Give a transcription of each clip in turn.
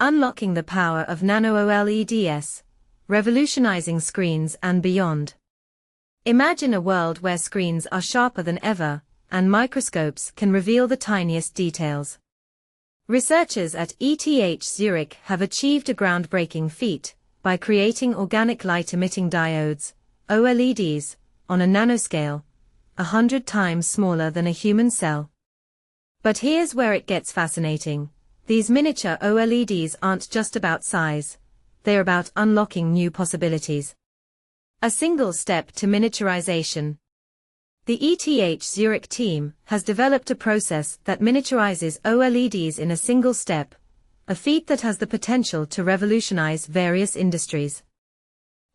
Unlocking the power of nano-OLEDs, revolutionizing screens and beyond. Imagine a world where screens are sharper than ever, and microscopes can reveal the tiniest details. Researchers at ETH Zurich have achieved a groundbreaking feat by creating organic light-emitting diodes, OLEDs, on a nanoscale, 100 times smaller than a human cell. But here's where it gets fascinating. These miniature OLEDs aren't just about size, they're about unlocking new possibilities. A single step to miniaturization. The ETH Zurich team has developed a process that miniaturizes OLEDs in a single step, a feat that has the potential to revolutionize various industries.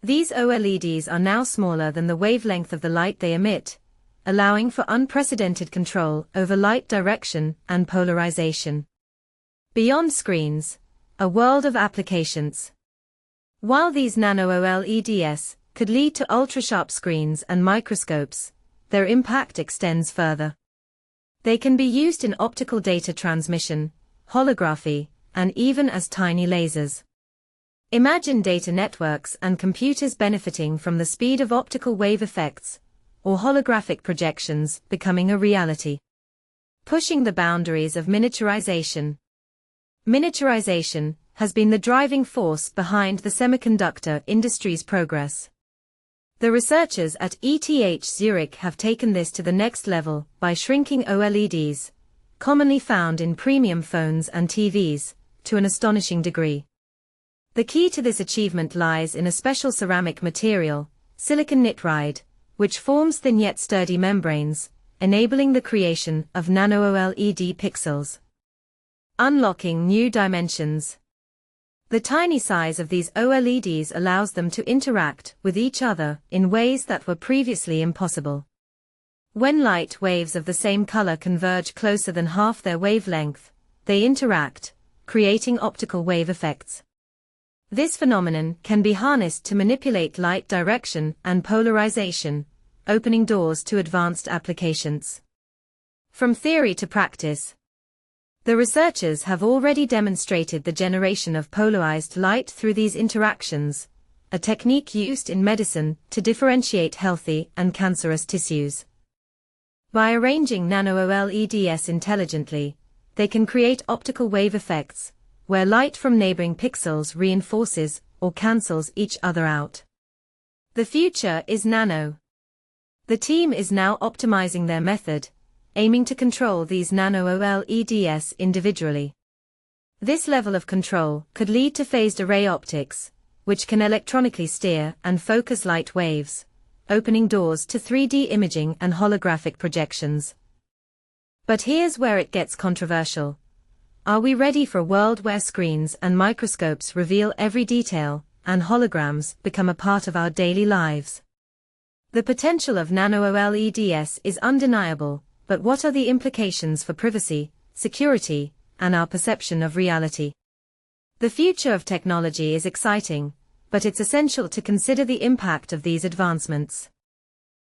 These OLEDs are now smaller than the wavelength of the light they emit, allowing for unprecedented control over light direction and polarization. Beyond screens, a world of applications. While these nano-OLEDs could lead to ultra-sharp screens and microscopes, their impact extends further. They can be used in optical data transmission, holography, and even as tiny lasers. Imagine data networks and computers benefiting from the speed of optical wave effects, or holographic projections becoming a reality. Pushing the boundaries of miniaturization. Miniaturization has been the driving force behind the semiconductor industry's progress. The researchers at ETH Zurich have taken this to the next level by shrinking OLEDs, commonly found in premium phones and TVs, to an astonishing degree. The key to this achievement lies in a special ceramic material, silicon nitride, which forms thin yet sturdy membranes, enabling the creation of nano-OLED pixels. Unlocking new dimensions. The tiny size of these OLEDs allows them to interact with each other in ways that were previously impossible. When light waves of the same color converge closer than half their wavelength, they interact, creating optical wave effects. This phenomenon can be harnessed to manipulate light direction and polarization, opening doors to advanced applications. From theory to practice. The researchers have already demonstrated the generation of polarized light through these interactions, a technique used in medicine to differentiate healthy and cancerous tissues. By arranging nano-OLEDs intelligently, they can create optical wave effects, where light from neighboring pixels reinforces or cancels each other out. The future is nano. The team is now optimizing their method, aiming to control these nano-OLEDs individually. This level of control could lead to phased array optics, which can electronically steer and focus light waves, opening doors to 3D imaging and holographic projections. But here's where it gets controversial. Are we ready for a world where screens and microscopes reveal every detail, and holograms become a part of our daily lives? The potential of nano-OLEDs is undeniable, but what are the implications for privacy, security, and our perception of reality? The future of technology is exciting, but it's essential to consider the impact of these advancements.